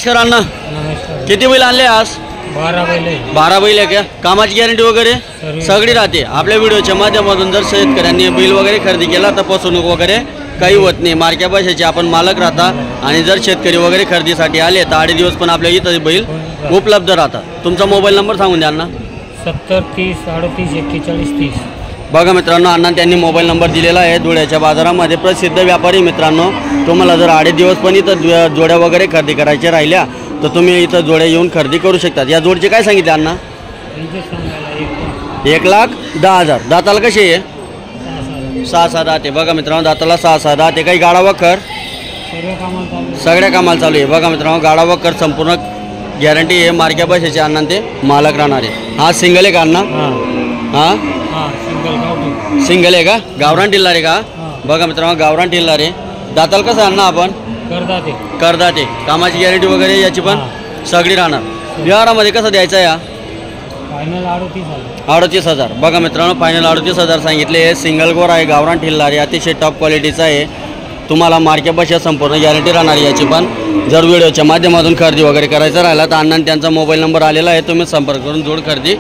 अण्णा नमस्कार. किती बैल आणले आज? 12 बैल आहे. 12 बैल आहे का? कामाची गॅरंटी वगैरे सगळी राहते. आपल्या व्हिडिओच्या माध्यमातून जर शेतकऱ्यांनी बैल वगैरे खरेदी केला तर फसवणूक वगैरे काही होत नाही. मार्क्या पैशाचे आपण मालक राहता आणि जर शेतकरी वगैरे खरेदीसाठी आले तर 8 दिवस पण आपल्या इथं बैल उपलब्ध राहतात. तुमचा मोबाईल नंबर सांगून द्या ना. 70 30 38 41 30. बघा मित्रांनो, अण्णा त्यांनी मोबाईल नंबर दिलेला आहे. धुळ्याच्या बाजारामध्ये प्रसिद्ध व्यापारी मित्रांनो, तुम्हाला जर 8 दिवस पण इथं जोड्या वगैरे खरेदी करायच्या राहिल्या तर तुम्ही इथं जोड्या येऊन खरेदी करू शकतात. या जोडचे काय सांगितले अण्णा? 1,10,000. दाताला कसे आहे? 6-6 दाते. बघा मित्रांनो, दाताला 6-6 दाते. काही गाडा वखर सगळ्या कामाला चालू आहे. बघा मित्रांनो, गाडा वखर संपूर्ण गॅरंटी आहे. मार्क्या पैशाचे अण्णा ते मालक राहणार आहे. हा सिंगल आहे का अण्णा? हां सिंगल आहे का? गावरान टिल्लार आहे का? बघा मित्रांनो, गावरान टिल्लार आहे. दाताल कसं अण्णा आपण? करदाते. कामाची गॅरंटी वगैरे याची पण सगळी राहणार. व्यवहारामध्ये कसं द्यायचं या? फायनल 38,000. बघा मित्रांनो, फायनल 38,000 सांगितले. सिंगल गोर आहे, गावरान टिल्लार आहे, अतिशय टॉप क्वालिटीचा आहे. तुम्हाला मार्क्या पैशा संपूर्ण गॅरंटी राहणार याची पण. जर व्हिडिओच्या माध्यमातून खरेदी वगैरे करायचं राहिला तर अण्णा त्यांचा मोबाईल नंबर आलेला आहे. तुम्ही संपर्क करून जोड खरेदी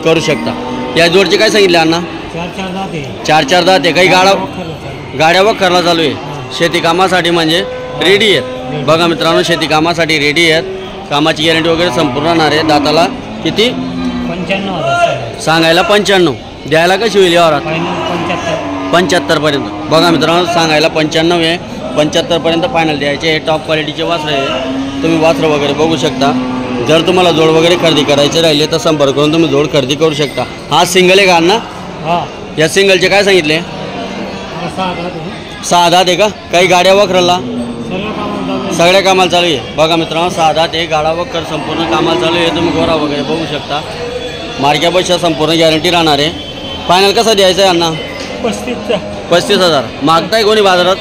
करू शकता. या जोडचे काय सांगितले अण्णा? 4-4 दाते. काही गाड्या वखरला चालू आहे. शेती कामासाठी म्हणजे रेडी आहेत. बघा मित्रांनो, शेती कामासाठी रेडी आहेत. कामाची गॅरंटी वगैरे संपूर्ण राहणार आहे. दाताला किती? 95,000 सांगायला 95. द्यायला कशी होईल यावर? 75 पर्यंत. बघा मित्रांनो, सांगायला 95 आहे. 75 पर्यंत फायनल द्यायचे. हे टॉप क्वालिटीचे वासरं आहे. तुम्ही वासरं वगैरे बघू शकता. जर तुम्हाला जोड वगैरे खरेदी करायचे राहिले तर संपर्क करून तुम्ही जोड खरेदी करू शकता. हा सिंगल आहे का अण्णा? या सिंगलचे काय सांगितले? 6 दात आहे का? काही गाड्या वखरला सगळ्या कामाला चालू आहे. बघा मित्रांनो, 6 दात आहे. गाडा वखर संपूर्ण कामाला चालू आहे. तुम्ही गोरा वगैरे बघू शकता. मार्क्या पैशा संपूर्ण गॅरंटी राहणार आहे. फायनल कसा द्यायचा आहे अण्णा? 35,000. मागताय कोणी बाजारात?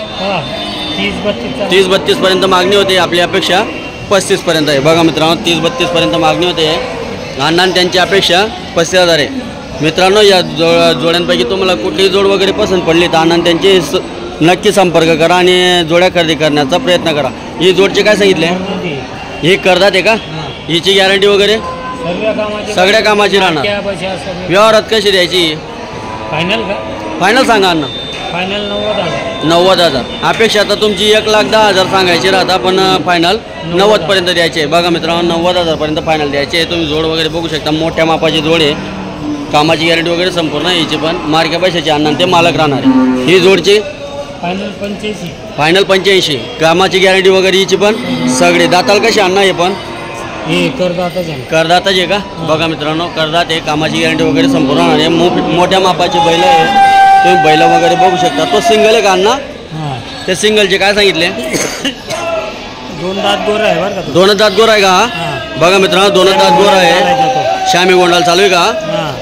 30-32 पर्यंत मागणी होते. आपली अपेक्षा 35 पर्यंत आहे. बघा मित्रांनो, 30-32 पर्यंत मागणी होते. अण्णा त्यांची अपेक्षा 35,000 आहे. मित्रांनो, या जोड्यांपैकी तुम्हाला कुठलीही जोड वगैरे पसंत पडली तर अण्णा त्यांची नक्की संपर्क करा आणि जोड्या खरेदी करण्याचा प्रयत्न करा. ही जोडचे काय सांगितले? हे करदात आहे का? हिची गॅरंटी वगैरे सगळ्या कामाची राहणार. व्यवहारात कशी द्यायची? फायनल सांगा अण्णा. 90,000. अपेक्षा आता तुमची 1,10,000 सांगायची राहता, पण फायनल 90 पर्यंत द्यायचे आहे. बघा मित्रांनो, 90,000 पर्यंत फायनल द्यायचे आहे. तुम्ही जोड वगैरे बघू शकता. मोठ्या मापाची जोड आहे. कामाची गॅरंटी वगैरे संपूर्ण याची पण. मार्क्या पैशाचे अण्णा ते मालक राहणार आहे. ही जोडची फायनल 85. कामाची गॅरंटी वगैरे हिची पण सगळे. दाताल कशी अण्णा? हे पण करदातच आहे का? बघा मित्रांनो, करदात आहे. कामाची गॅरंटी वगैरे संपूर्ण राहणार आहे. मोठ्या मापाची बैल आहे. तुम्ही बैल वगैरे बघू शकता. तो सिंगल आहे का अण्णा? ते सिंगलचे काय सांगितले? 2 दात गोरा आहे बरं का? 2 दात गोरा आहे का? बघा मित्रांनो, 2 दात गोरा आहे. श्यामी गोंडाल चालू आहे का?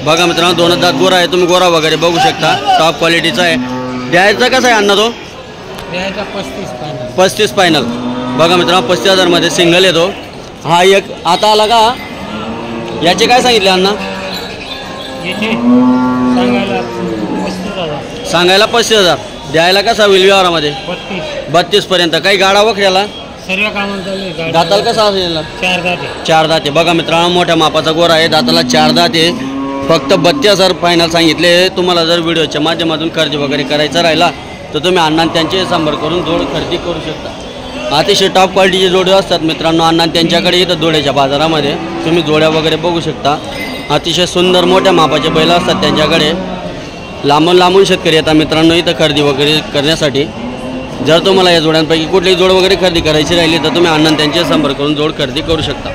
बघा मित्रांनो, 2 दात गोरा आहे. तुम्ही गोरा वगैरे बघू शकता. टॉप क्वालिटीचा आहे. द्यायचा कसा आहे अण्णा तो? 35 फायनल. बघा मित्रांनो, 35,000 मध्ये सिंगल येतो. हा एक आता आला का? याचे काय सांगितले अण्णा? सांगायला 35,000. द्यायला कसा होईल व्यवहारामध्ये? 32 पर्यंत. काही गाडा वखऱ्याला दाताल कसा असेल? 4 दाते. बघा मित्रांनो, मोठ्या मापाचा गोरा आहे. दाताला 4 दाते. फक्त 32,000 फायनल सांगितले. तुम्हाला जर व्हिडिओच्या माध्यमातून खरेदी वगैरे करायचा राहिला तर तुम्ही अण्णा त्यांचे संपर्क करून जोड खरेदी करू शकता. अतिशय टॉप क्वालिटीचे जोडे असतात मित्रांनो. अण्णा त्यांच्याकडे येतं धुळ्याच्या बाजारामध्ये. तुम्ही जोड्या वगैरे बघू शकता. अतिशय सुंदर मोठ्या मापाचे बैल असतात त्यांच्याकडे. लांबून शेतकरी येतात मित्रांनो इथं खरेदी वगैरे करण्यासाठी. जर तुम्हाला या जोड्यांपैकी कुठलीही जोड वगैरे खरेदी करायची राहिली तर तुम्ही अण्णा त्यांचे संपर्क करून जोड खरेदी करू शकता.